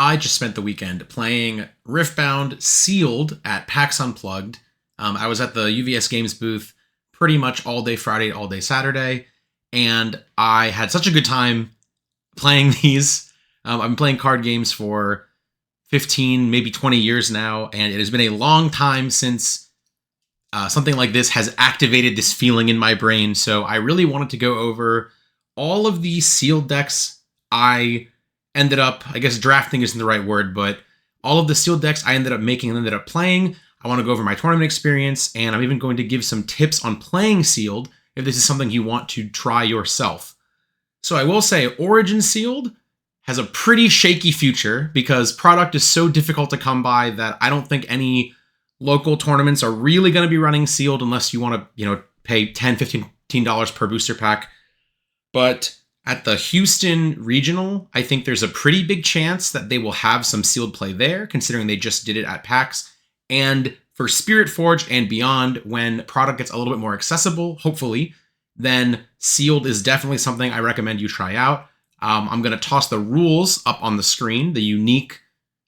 I just spent the weekend playing Riftbound Sealed at PAX Unplugged. I was at the UVS Games booth pretty much all day Friday, all day Saturday, and I had such a good time playing these. I've been playing card games for 15, maybe 20 years now, and it has been a long time since something like this has activated this feeling in my brain, so I really wanted to go over all of the sealed decks I ended up, I guess drafting isn't the right word, but all of the sealed decks I ended up making and ended up playing. I want to go over my tournament experience, and I'm even going to give some tips on playing sealed if this is something you want to try yourself. So I will say Origin Sealed has a pretty shaky future because product is so difficult to come by that I don't think any local tournaments are really going to be running sealed unless you want to, pay $10, $15 per booster pack. But at the Houston Regional, I think there's a pretty big chance that they will have some sealed play there, considering they just did it at PAX. And for Spirit Forge and beyond, when product gets a little bit more accessible, hopefully, then sealed is definitely something I recommend you try out. I'm going to toss the rules up on the screen, the unique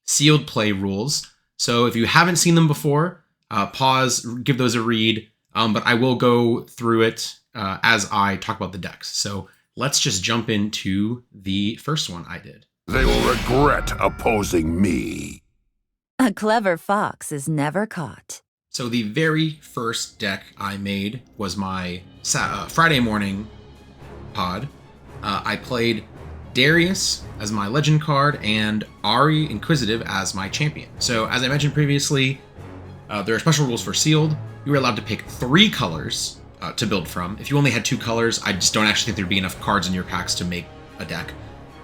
sealed play rules. So if you haven't seen them before, pause, give those a read. But I will go through it as I talk about the decks. So let's just jump into the first one I did. They will regret opposing me. A clever fox is never caught. So the very first deck I made was my Friday morning pod. I played Darius as my legend card and Ahri Inquisitive as my champion. So as I mentioned previously, there are special rules for sealed. You were allowed to pick 3 colors to build from. If you only had 2 colors, I just don't actually think there'd be enough cards in your packs to make a deck.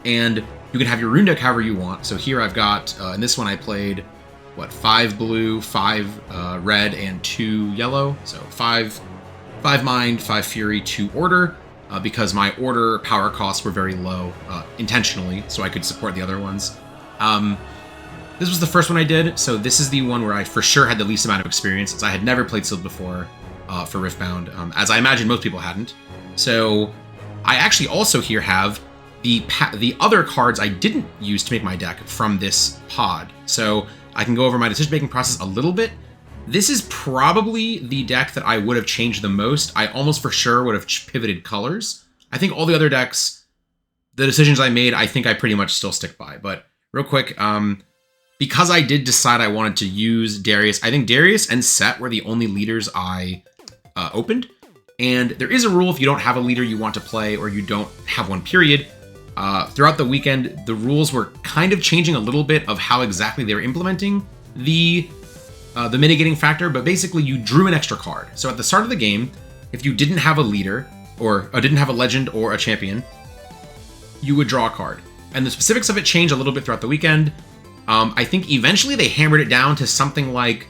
And you can have your rune deck however you want. So here I've got, in this one I played, 5 blue, 5 red, and 2 yellow. So 5 mind, 5 fury, 2 order, because my order power costs were very low intentionally, so I could support the other ones. This was the first one I did, so this is the one where I for sure had the least amount of experience, since I had never played sealed before for Riftbound, as I imagine most people hadn't. So I actually also here have the other cards I didn't use to make my deck from this pod. So I can go over my decision-making process a little bit. This is probably the deck that I would have changed the most. I almost for sure would have pivoted colors. I think all the other decks, the decisions I made, I think I pretty much still stick by. But real quick, because I did decide I wanted to use Darius, I think Darius and Set were the only leaders I opened. And there is a rule if you don't have a leader you want to play or you don't have one period. Throughout the weekend, the rules were kind of changing a little bit of how exactly they were implementing the mitigating factor, but basically you drew an extra card. So at the start of the game, if you didn't have a leader, or didn't have a legend or a champion, you would draw a card. And the specifics of it changed a little bit throughout the weekend. I think eventually they hammered it down to something like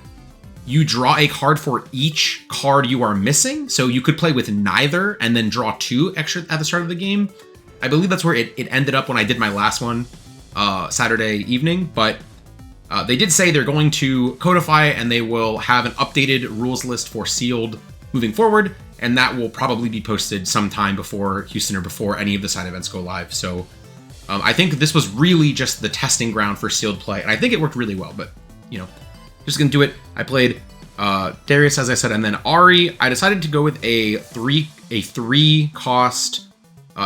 you draw a card for each card you are missing. So you could play with neither and then draw 2 extra at the start of the game. I believe that's where it ended up when I did my last one Saturday evening, but they did say they're going to codify it and they will have an updated rules list for sealed moving forward, and that will probably be posted sometime before Houston or before any of the side events go live. So I think this was really just the testing ground for sealed play, and I think it worked really well, but just gonna do it. I played Darius, as I said, and then Ahri. I decided to go with a 3 cost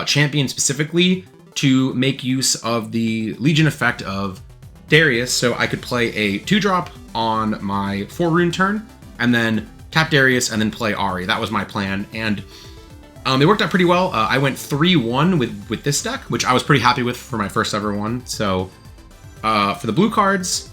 champion specifically to make use of the Legion effect of Darius, so I could play a 2-drop on my 4 rune turn, and then tap Darius and then play Ahri. That was my plan, and it worked out pretty well. I went 3-1 with this deck, which I was pretty happy with for my first ever one. So for the blue cards,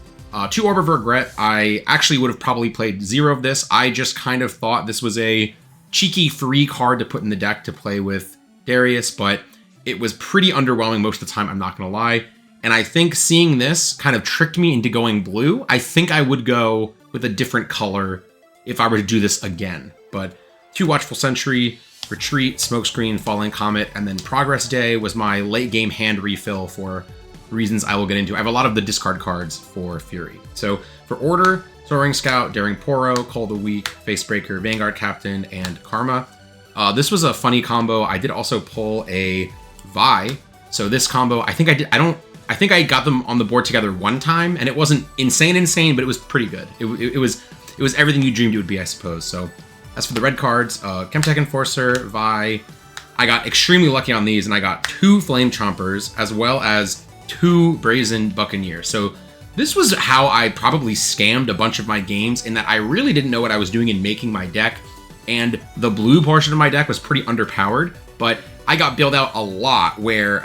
2 Orb of Regret, I actually would have probably played 0 of this. I just kind of thought this was a cheeky free card to put in the deck to play with Darius, but it was pretty underwhelming most of the time, I'm not gonna lie. And I think seeing this kind of tricked me into going blue. I think I would go with a different color if I were to do this again. But 2 Watchful Sentry, Retreat, Smokescreen, Falling Comet, and then Progress Day was my late game hand refill for reasons I will get into. I have a lot of the discard cards for Fury. So for Order, Soaring Scout, Daring Poro, Call the Weak, Facebreaker, Vanguard Captain, and Karma. This was a funny combo. I did also pull a Vi. So this combo, I think I did. I don't I think I got them on the board together one time, and it wasn't insane, but it was pretty good. It was everything you dreamed it would be, I suppose. So as for the red cards, Chemtech Enforcer, Vi, I got extremely lucky on these, and I got 2 Flame Chompers, as well as 2 Brazen Buccaneer. So this was how I probably scammed a bunch of my games, in that I really didn't know what I was doing in making my deck, and the blue portion of my deck was pretty underpowered, but I got bailed out a lot, where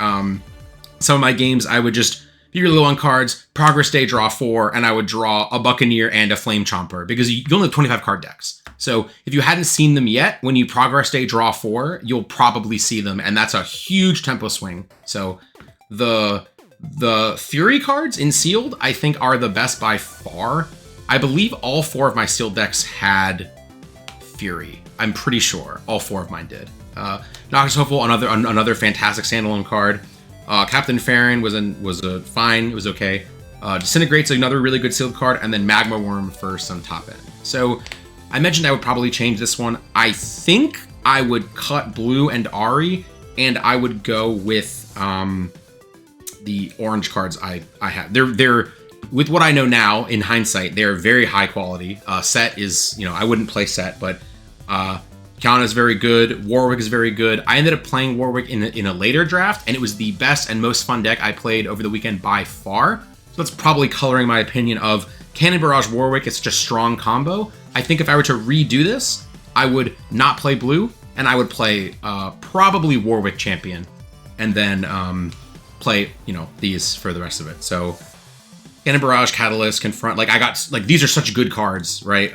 some of my games I would just be really low on cards, progress day, draw 4, and I would draw a Buccaneer and a Flame Chomper, because you only have 25 card decks. So if you hadn't seen them yet, when you progress day, draw 4, you'll probably see them, and that's a huge tempo swing. So the Fury cards in Sealed, I think, are the best by far. I believe all 4 of my Sealed decks had Fury. I'm pretty sure all 4 of mine did. Noxus Hopeful, another fantastic standalone card. Captain Farron was fine. It was okay. Disintegrate's another really good Sealed card, and then Magma Worm for some top end. So I mentioned I would probably change this one. I think I would cut Blue and Ahri, and I would go with the orange cards I have. They're with what I know now in hindsight, they're very high quality. Set is, I wouldn't play Set, but Kiana is very good. Warwick is very good. I ended up playing Warwick in a later draft, and it was the best and most fun deck I played over the weekend by far. So that's probably coloring my opinion of Cannon Barrage Warwick. It's such a strong combo. I think if I were to redo this, I would not play blue, and I would play probably Warwick Champion, and then play, these for the rest of it. So Cannon Barrage, Catalyst, Confront, these are such good cards, right?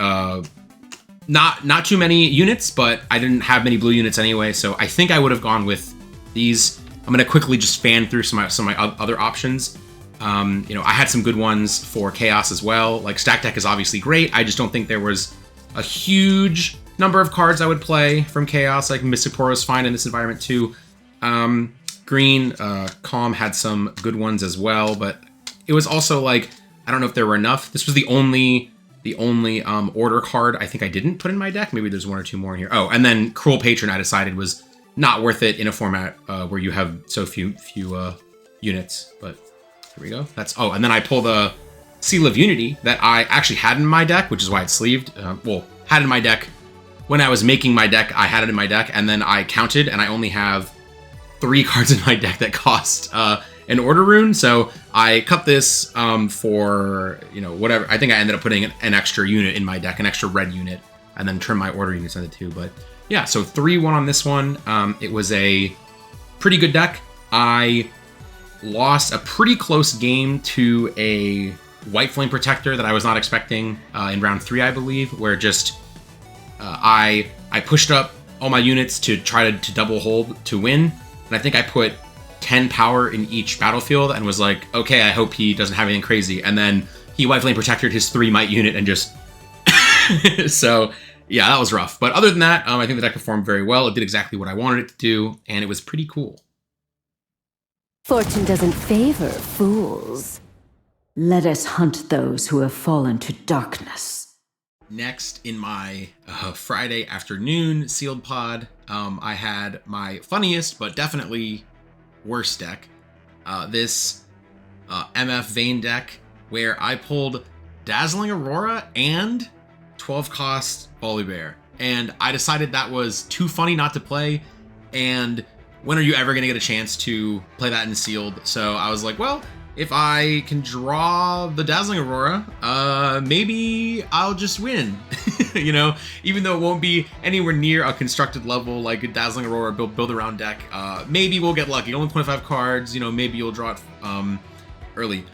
Not too many units, but I didn't have many blue units anyway, so I think I would have gone with these. I'm gonna quickly just fan through some of my other options. I had some good ones for Chaos as well. Like Stack Deck is obviously great. I just don't think there was a huge number of cards I would play from Chaos. Like Mystic Poro is fine in this environment too. Green, Calm had some good ones as well, but it was also like, I don't know if there were enough. This was the only order card I think I didn't put in my deck. Maybe there's 1 or 2 more in here. Oh, and then Cruel Patron I decided was not worth it in a format where you have so few units. But here we go. And then I pulled a Seal of Unity that I actually had in my deck, which is why it's sleeved. Had in my deck when I was making my deck. I had it in my deck, and then I counted, and I only have 3 cards in my deck that cost an order rune. So I cut this for, whatever. I think I ended up putting an extra unit in my deck, an extra red unit, and then trim my order units into 2. But yeah, so 3-1 on this one. It was a pretty good deck. I lost a pretty close game to a White Flame Protector that I was not expecting in round 3, I believe, where just I pushed up all my units to try to double hold to win. And I think I put 10 power in each battlefield and was like, okay, I hope he doesn't have anything crazy. And then he White Flame Protected his 3 might unit and just... So, yeah, that was rough. But other than that, I think the deck performed very well. It did exactly what I wanted it to do, and it was pretty cool. Fortune doesn't favor fools. Let us hunt those who have fallen to darkness. Next, in my Friday afternoon sealed pod, I had my funniest but definitely worst deck. This MF Vayne deck where I pulled Dazzling Aurora and 12 cost Volibear. And I decided that was too funny not to play. And when are you ever going to get a chance to play that in sealed? So I was like, well, if I can draw the Dazzling Aurora, maybe I'll just win. Even though it won't be anywhere near a constructed level like a Dazzling Aurora build around deck, maybe we'll get lucky. Only 25 cards, maybe you'll draw it early.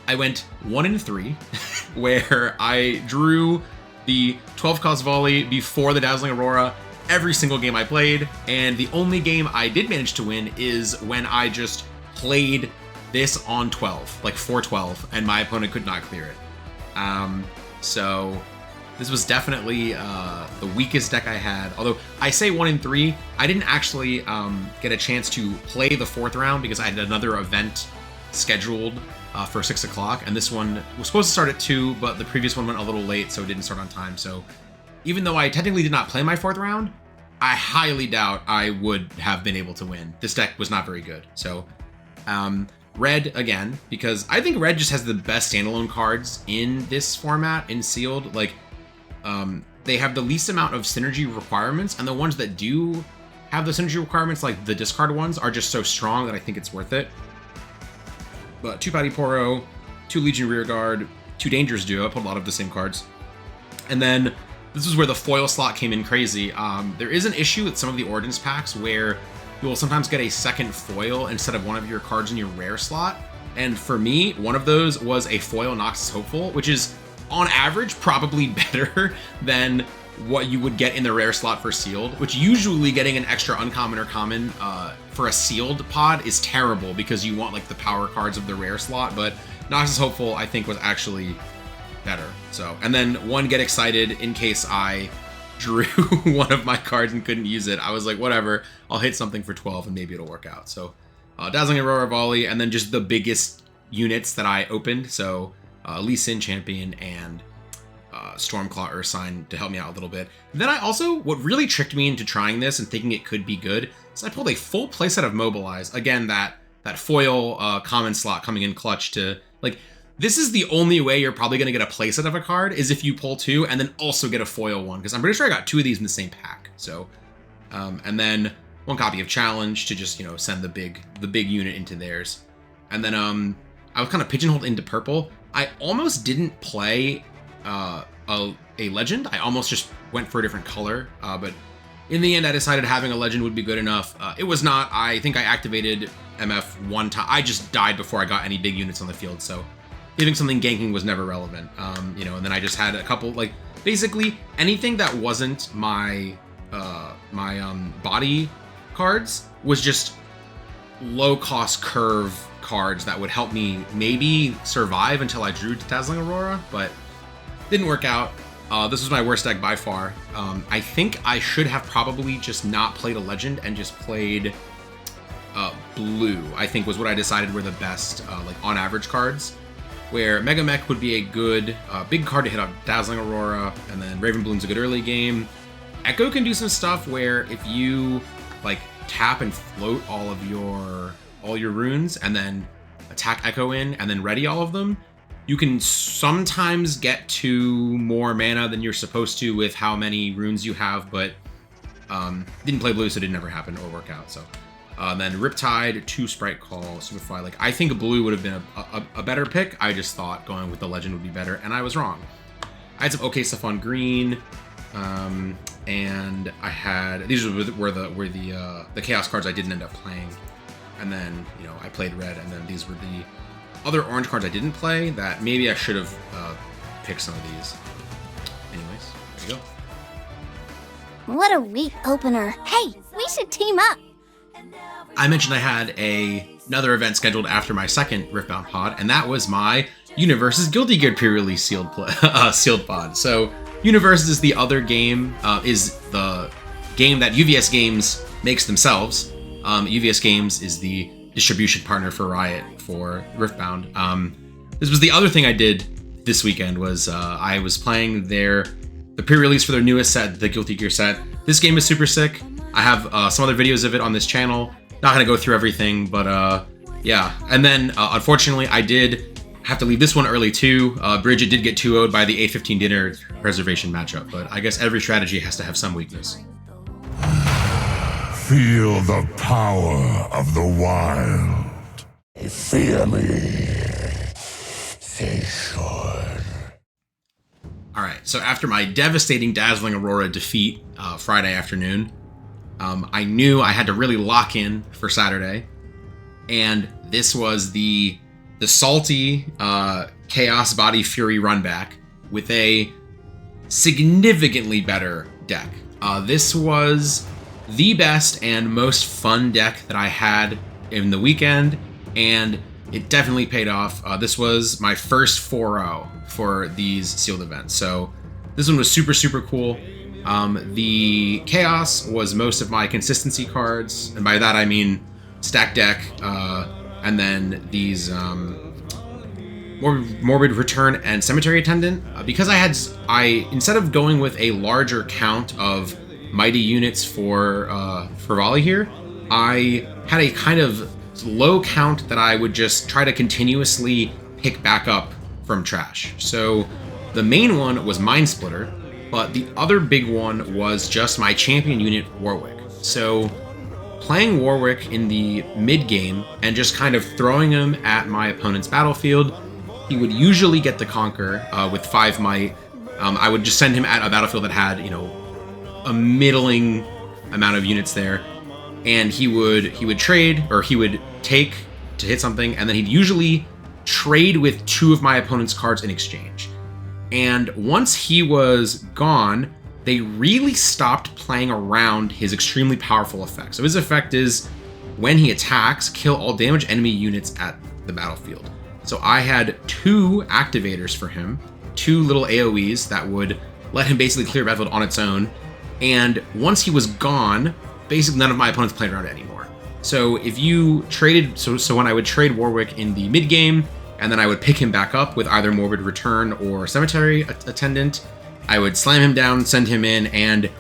I went 1-3, where I drew the 12 cost volley before the Dazzling Aurora every single game I played, and the only game I did manage to win is when I just played this on 12, like 4-12, and my opponent could not clear it. So this was definitely the weakest deck I had. Although I say 1-3, I didn't actually get a chance to play the 4th round because I had another event scheduled for 6 o'clock, and this one was supposed to start at 2, but the previous one went a little late, so it didn't start on time. So even though I technically did not play my 4th round, I highly doubt I would have been able to win. This deck was not very good. So Red again, because I think Red just has the best standalone cards in this format, in Sealed. Like, they have the least amount of synergy requirements, and the ones that do have the synergy requirements, like the discard ones, are just so strong that I think it's worth it. But 2 Patty Poro, 2 Legion Rearguard, 2 Dangerous Duo, I put a lot of the same cards. And then, this is where the foil slot came in crazy. There is an issue with some of the Ordnance packs where you will sometimes get a second foil instead of one of your cards in your rare slot. And for me, one of those was a foil Noxus Hopeful, which is, on average, probably better than what you would get in the rare slot for Sealed, which usually getting an extra uncommon or common for a Sealed pod is terrible because you want like the power cards of the rare slot, but Noxus Hopeful I think was actually better. So, and then one Get Excited in case I drew one of my cards and couldn't use it. I was like, whatever, I'll hit something for 12 and maybe it'll work out. So Dazzling Aurora Volley, and then just the biggest units that I opened. So Lee Sin Champion and Stormclaw Ursine to help me out a little bit. And then I also, what really tricked me into trying this and thinking it could be good, is I pulled a full playset of Mobilize. Again, that foil common slot coming in clutch to, like, this is the only way you're probably going to get a playset of a card, is if you pull 2 and then also get a foil one, because I'm pretty sure I got 2 of these in the same pack. So, and then 1 copy of Challenge to just, you know, send the big unit into theirs. And then I was kind of pigeonholed into purple. I almost didn't play a legend. I almost just went for a different color, but in the end I decided having a legend would be good enough. It was not. I think I activated MF 1 time. I just died before I got any big units on the field, so giving something ganking was never relevant. You know, and then I just had a couple, like, basically anything that wasn't my body cards was just low cost curve cards that would help me maybe survive until I drew Dazzling Aurora, but didn't work out. This was my worst deck by far. I think I should have probably just not played a legend and just played blue, I think was what I decided were the best like on average cards, where Mega Mech would be a good big card to hit up Dazzling Aurora, and then Raven Bloom's a good early game. Echo can do some stuff where if you like tap and float all your runes and then attack Echo in and then ready all of them, you can sometimes get to more mana than you're supposed to with how many runes you have, but didn't play blue, so it didn't ever happen or work out. So then Riptide, 2 Sprite Call, Superfly. Like, I think blue would have been a better pick. I just thought going with the legend would be better, and I was wrong. I had some okay stuff on green, and I had, these were the chaos cards I didn't end up playing, and then, you know, I played red, and then these were the other orange cards I didn't play that maybe I should have picked some of these. Anyways, there you go. What a weak opener. Hey, we should team up. I mentioned I had another event scheduled after my second Riftbound pod, and that was my Universe's Guilty Gear pre-release sealed pod. So Universe is the other game, is the game that UVS Games makes themselves. UVS Games is the distribution partner for Riot for Riftbound. This was the other thing I did this weekend, was I was playing the pre-release for their newest set, the Guilty Gear set. This game is super sick. I have some other videos of it on this channel. Not gonna go through everything, but yeah. And then unfortunately I did have to leave this one early too. Bridget did get 2-0'd by the A15 dinner reservation matchup, but I guess every strategy has to have some weakness. Feel the power of the wild. Fear me. Say sure. Alright, so after my devastating Dazzling Aurora defeat Friday afternoon, I knew I had to really lock in for Saturday, and this was the salty Chaos Body Fury runback with a significantly better deck. This was the best and most fun deck that I had in the weekend, and it definitely paid off. This was my first 4-0 for these sealed events, so this one was super, super cool. The Chaos was most of my consistency cards, and by that I mean stack deck, and then these Morbid Return and Cemetery Attendant. Because I instead of going with a larger count of mighty units for Volley here, I had a kind of low count that I would just try to continuously pick back up from trash. So the main one was Mind Splitter, but the other big one was just my champion unit, Warwick. So playing Warwick in the mid game and just kind of throwing him at my opponent's battlefield, he would usually get the conquer with 5 might. I would just send him at a battlefield that had, you know, a middling amount of units there, and he would trade, or he would take to hit something, and then he'd usually trade with 2 of my opponent's cards in exchange. And once he was gone, they really stopped playing around his extremely powerful effect. So his effect is, when he attacks, kill all damage enemy units at the battlefield. So I had 2 activators for him, 2 little AoEs that would let him basically clear battlefield on its own. And once he was gone, basically none of my opponents played around it anymore. So if you traded, so when I would trade Warwick in the mid game, and then I would pick him back up with either Morbid Return or Cemetery Attendant, I would slam him down, send him in, and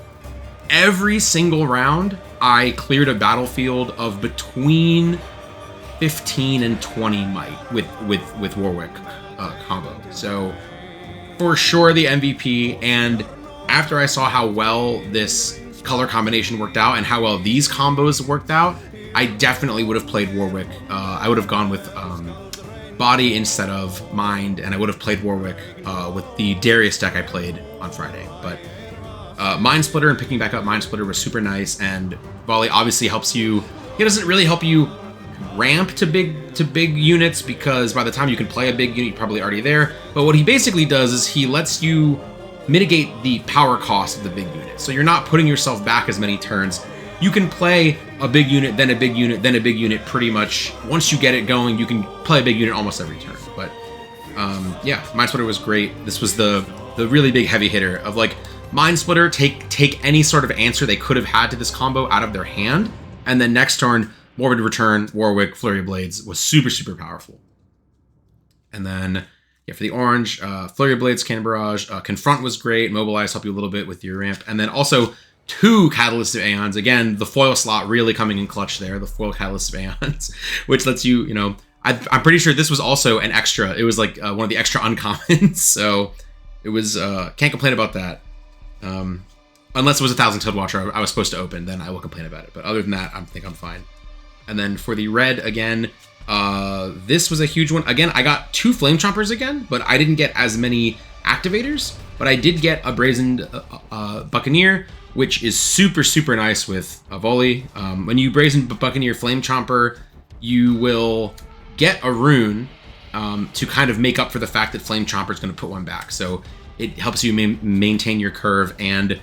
every single round, I cleared a battlefield of between 15 and 20 might with Warwick combo. So for sure the MVP, and after I saw how well this color combination worked out and how well these combos worked out, I definitely would have played Warwick. I would have gone with Body instead of Mind, and I would have played Warwick with the Darius deck I played on Friday. But Mind Splitter and picking back up Mind Splitter was super nice, and Volley obviously helps you. It doesn't really help you ramp to big units, because by the time you can play a big unit, you're probably already there. But what he basically does is he lets you mitigate the power cost of the big unit. So you're not putting yourself back as many turns. You can play a big unit, then a big unit, then a big unit pretty much. Once you get it going, you can play a big unit almost every turn. But yeah, Mind Splitter was great. This was the really big heavy hitter of like, Mind Splitter, take any sort of answer they could have had to this combo out of their hand, and then next turn, Morbid Return, Warwick, Flurry of Blades was super, super powerful. And then, yeah, for the orange, Flurry of Blades, Cannon Barrage, Confront was great, Mobilize help you a little bit with your ramp, and then also 2 Catalyst of Aeons. Again, the foil slot really coming in clutch there, the foil Catalyst of Aeons, which lets you, you know, I'm pretty sure this was also an extra. It was like one of the extra uncommons, so it was, can't complain about that. Unless it was a 1,000-Toed Watcher I was supposed to open, then I will complain about it. But other than that, I think I'm fine. And then for the red, again, this was a huge one. Again, I got 2 Flame Chompers again, but I didn't get as many activators. But I did get a Brazened Buccaneer, which is super, super nice with a Volley. When you Brazen Buccaneer Flame Chomper, you will get a rune to kind of make up for the fact that Flame Chomper is going to put 1 back. So it helps you maintain your curve. And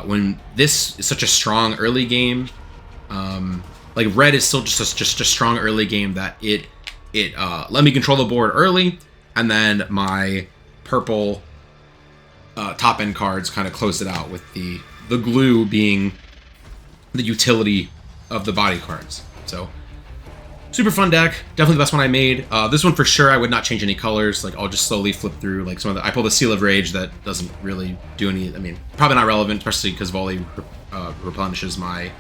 when this is such a strong early game, like red is still just a strong early game that it let me control the board early, and then my purple top end cards kind of closed it out with the glue being the utility of the body cards. So super fun deck, definitely the best one I made. This one for sure I would not change any colors. Like I'll just slowly flip through like some of the. I pulled the Seal of Rage that doesn't really do any. I mean, probably not relevant, especially because Volley replenishes my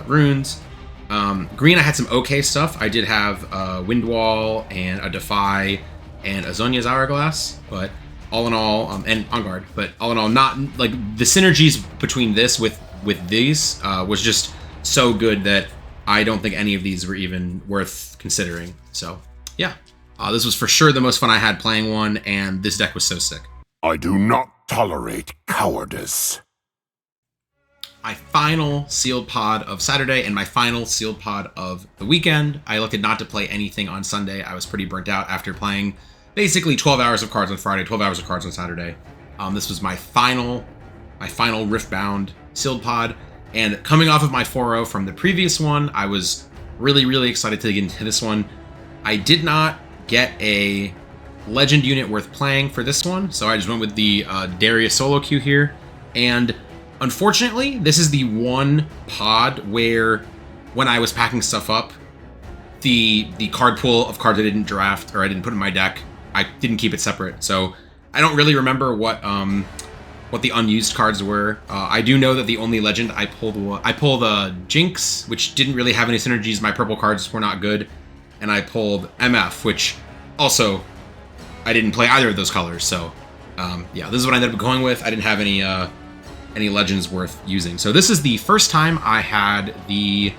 runes. Green, I had some okay stuff. I did have Wind Wall and a Defy and a Zonya's Hourglass, but all in all, and On Guard, but all in all, not like the synergies between this with these was just so good that I don't think any of these were even worth considering. So yeah, this was for sure the most fun I had playing one, and this deck was so sick. I do not tolerate cowardice. My final sealed pod of Saturday and my final sealed pod of the weekend. I elected not to play anything on Sunday. I was pretty burnt out after playing basically 12 hours of cards on Friday, 12 hours of cards on Saturday. This was my final Riftbound sealed pod. And coming off of my 4-0 from the previous one, I was really, really excited to get into this one. I did not get a legend unit worth playing for this one, so I just went with the Darius solo queue here. And unfortunately, this is the one pod where, when I was packing stuff up, the card pool of cards I didn't draft or I didn't put in my deck, I didn't keep it separate. So I don't really remember what what the unused cards were. I do know that the only legend I pulled the Jinx, which didn't really have any synergies. My purple cards were not good, and I pulled MF, which also I didn't play either of those colors. So yeah, this is what I ended up going with. I didn't have any legends worth using. So this is the first time I had the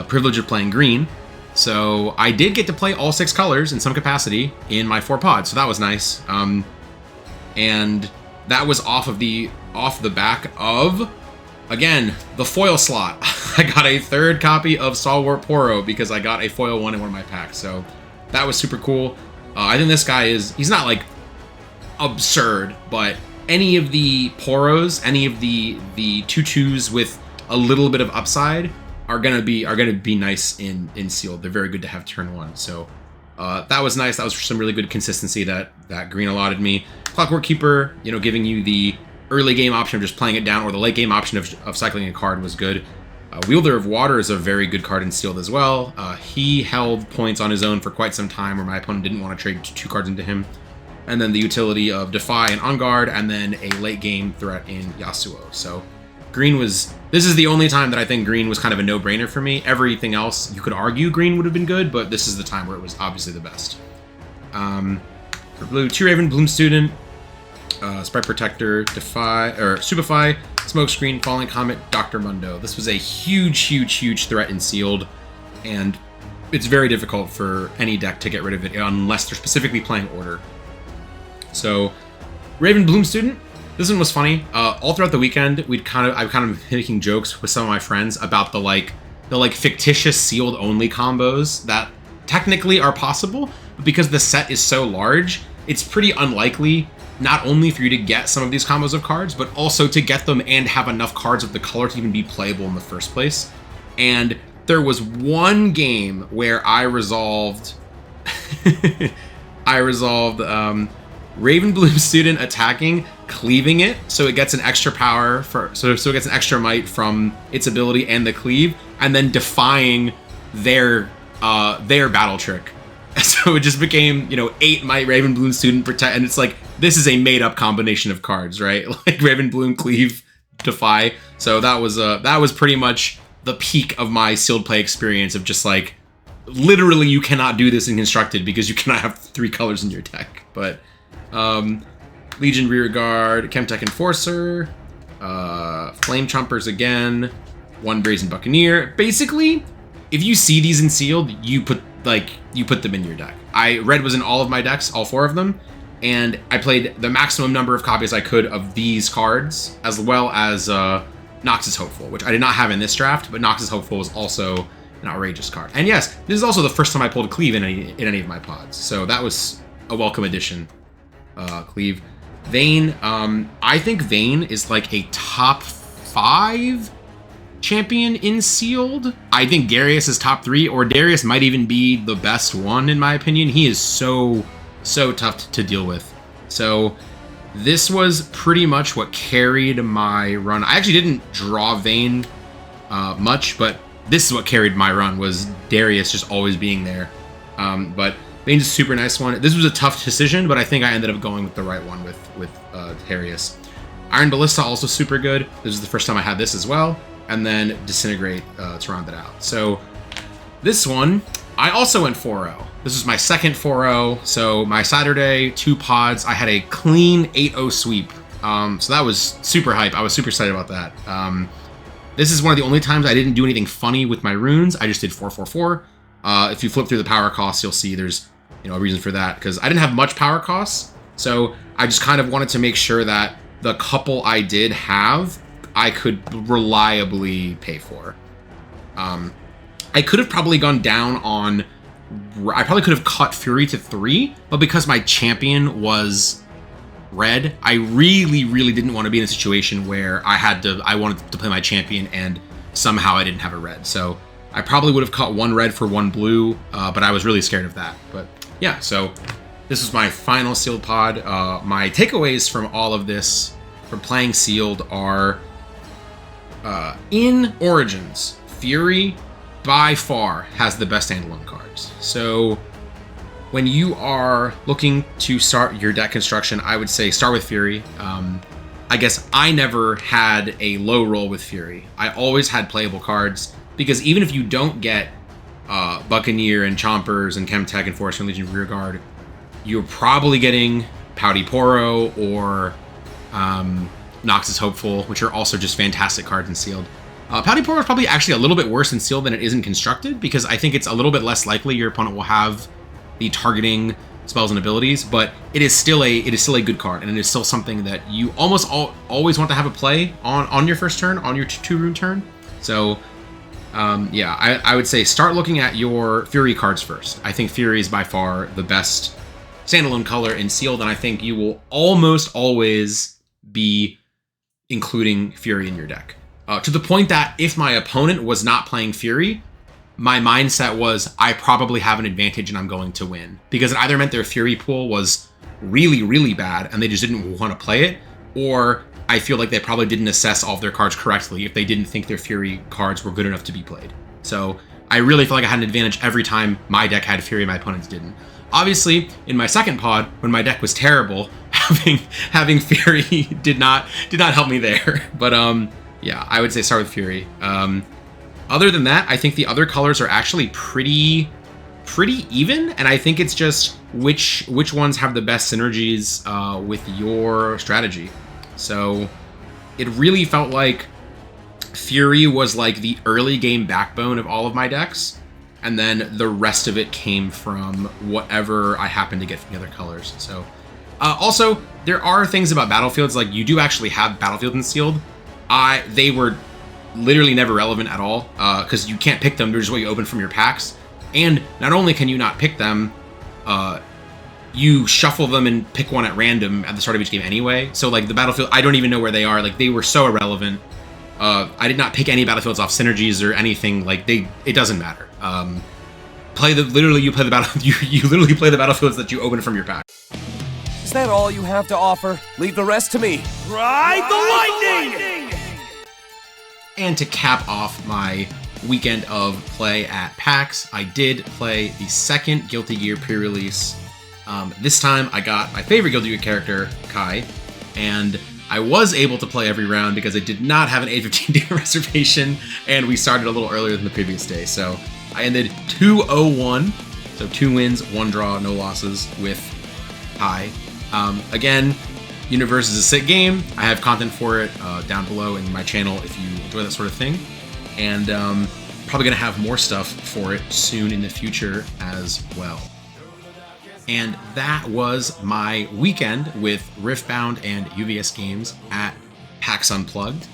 privilege of playing green. So I did get to play all 6 colors in some capacity in my 4 pods, so that was nice. And that was off the back of, again, the foil slot. I got a 3rd copy of Stalwart Poro because I got a foil one in one of my packs, so that was super cool. I think this guy he's not like absurd, but any of the Poros, any of the 2/2s with a little bit of upside are gonna be nice in sealed. They're very good to have turn 1. So that was nice. That was some really good consistency that green allotted me. Clockwork Keeper, you know, giving you the early game option of just playing it down, or the late game option of cycling a card was good. Wielder of Water is a very good card in sealed as well. He held points on his own for quite some time where my opponent didn't want to trade 2 cards into him. And then the utility of Defy and On Guard, and then a late game threat in Yasuo. So green was, this is the only time that I think green was kind of a no-brainer for me. Everything else, you could argue green would have been good, but this is the time where it was obviously the best. For blue, 2 Raven, Bloom Student, Sprite Protector, Defy, or Stupefy, Smokescreen, Falling Comet, Dr. Mundo. This was a huge threat in sealed, and it's very difficult for any deck to get rid of it unless they're specifically playing order. So, Raven, Bloom Student, this one was funny. All throughout the weekend, I've kind of been making jokes with some of my friends about the fictitious sealed only combos that technically are possible, but because the set is so large, it's pretty unlikely not only for you to get some of these combos of cards, but also to get them and have enough cards of the color to even be playable in the first place. And there was one game where I resolved Raven Bloom Student attacking, cleaving it, so it gets an extra power so it gets an extra might from its ability and the cleave, and then defying their battle trick. So it just became, 8 might Raven Bloom Student protect, and it's like, this is a made up combination of cards, right? Like Raven Bloom, cleave, defy. So that was pretty much the peak of my sealed play experience of just like, literally you cannot do this in constructed because you cannot have 3 colors in your deck. But Legion Rearguard, Chemtech Enforcer, Flame Chompers again, 1 Brazen Buccaneer. Basically, if you see these in sealed, you put them in your deck. Red was in all of my decks, all 4 of them, and I played the maximum number of copies I could of these cards, as well as Noxus Hopeful, which I did not have in this draft, but Noxus Hopeful was also an outrageous card. And yes, this is also the first time I pulled a Cleave in any of my pods, so that was a welcome addition. Cleave. Vayne, I think Vayne is like a top 5 champion in sealed. I think Darius is top 3, or Darius might even be the best one in my opinion. He is so tough to deal with. So this was pretty much what carried my run. I actually didn't draw Vayne much, but this is what carried my run, was Darius just always being there. But Vayne's a super nice one. This was a tough decision, but I think I ended up going with the right one with Darius. Iron Ballista also super good. This is the first time I had this as well. And then Disintegrate to round it out. So this one, I also went 4-0. This was my second 4-0. So my Saturday, 2 pods, I had a clean 8-0 sweep. So that was super hype. I was super excited about that. This is one of the only times I didn't do anything funny with my runes. I just did 4-4-4. If you flip through the power costs, you'll see there's a reason for that, because I didn't have much power costs. So I just kind of wanted to make sure that the couple I did have, I could reliably pay for. I could have probably gone down on, I probably could have cut Fury to 3, but because my champion was red, I really didn't want to be in a situation where I wanted to play my champion and somehow I didn't have a red. So I probably would have cut 1 red for 1 blue, but I was really scared of that. But yeah, so this was my final sealed pod. My takeaways from all of this, from playing sealed, are in Origins, Fury by far has the best standalone cards. So when you are looking to start your deck construction, I would say start with Fury. I guess I never had a low roll with Fury. I always had playable cards, because even if you don't get Buccaneer and Chompers and Chemtech and Forest and Legion Rearguard, you're probably getting Pouty Poro or Noxus Hopeful, which are also just fantastic cards in Sealed. Pouty Poro is probably actually a little bit worse in Sealed than it is in Constructed, because I think it's a little bit less likely your opponent will have the targeting spells and abilities, but it is still a good card, and it is still something that you almost always want to have a play on your first turn, on your 2-rune turn. So yeah, I would say start looking at your Fury cards first. I think Fury is by far the best standalone color in Sealed, and I think you will almost always be including Fury in your deck. To the point that if my opponent was not playing Fury, my mindset was I probably have an advantage and I'm going to win. Because it either meant their Fury pool was really, really bad and they just didn't want to play it, or I feel like they probably didn't assess all of their cards correctly if they didn't think their Fury cards were good enough to be played. So I really felt like I had an advantage every time my deck had Fury and my opponents didn't. Obviously, in my second pod, when my deck was terrible, having Fury did not help me there. But yeah, I would say start with Fury. Other than that, I think the other colors are actually pretty even, and I think it's just which ones have the best synergies with your strategy. So it really felt like Fury was like the early game backbone of all of my decks, and then the rest of it came from whatever I happened to get from the other colors. So also, there are things about battlefields, like you do actually have battlefields in Sealed. They were literally never relevant at all, because you can't pick them. They're just what you open from your packs. And not only can you not pick them, you shuffle them and pick one at random at the start of each game anyway. So like the battlefield, I don't even know where they are. Like they were so irrelevant. I did not pick any battlefields off synergies or anything. Like it doesn't matter. You literally play the battlefields that you open from your pack. Is that all you have to offer? Leave the rest to me. Ride the lightning! And to cap off my weekend of play at PAX, I did play the second Guilty Gear pre-release. This time I got my favorite Guilty Gear character, Kai, and I was able to play every round because I did not have an 8:15 day reservation, and we started a little earlier than the previous day. So I ended 2-0-1, so 2 wins, 1 draw, no losses with Kai. Again, Universe is a sick game. I have content for it down below in my channel if you enjoy that sort of thing. And probably going to have more stuff for it soon in the future as well. And that was my weekend with Riftbound and UVS games at PAX Unplugged.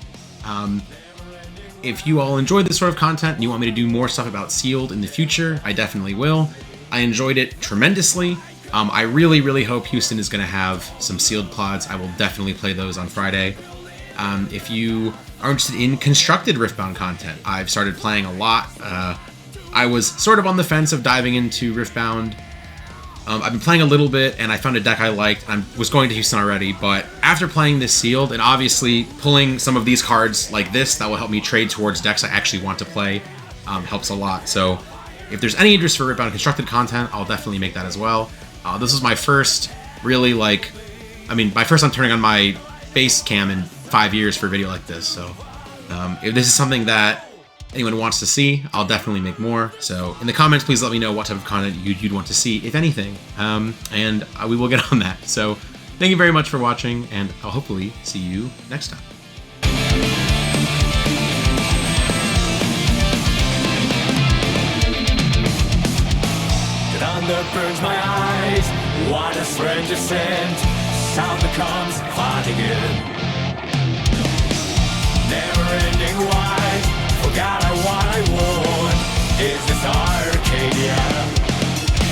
If you all enjoyed this sort of content and you want me to do more stuff about Sealed in the future, I definitely will. I enjoyed it tremendously. I really, really hope Houston is going to have some Sealed plods. I will definitely play those on Friday. If you are interested in constructed Riftbound content, I've started playing a lot. I was sort of on the fence of diving into Riftbound. I've been playing a little bit, and I found a deck I liked. I was going to Houston already, but after playing this Sealed, and obviously pulling some of these cards like this that will help me trade towards decks I actually want to play, helps a lot. So if there's any interest for Riftbound constructed content, I'll definitely make that as well. This was my first really my first time turning on my base cam in 5 years for a video like this. So if this is something that anyone wants to see, I'll definitely make more. So in the comments, please let me know what type of content you'd want to see, if anything, and we will get on that. So thank you very much for watching, and I'll hopefully see you next time. Thunder burns my eyes, what a strange descent, sound becomes fight again. Never ending wise, forgot what I want, is this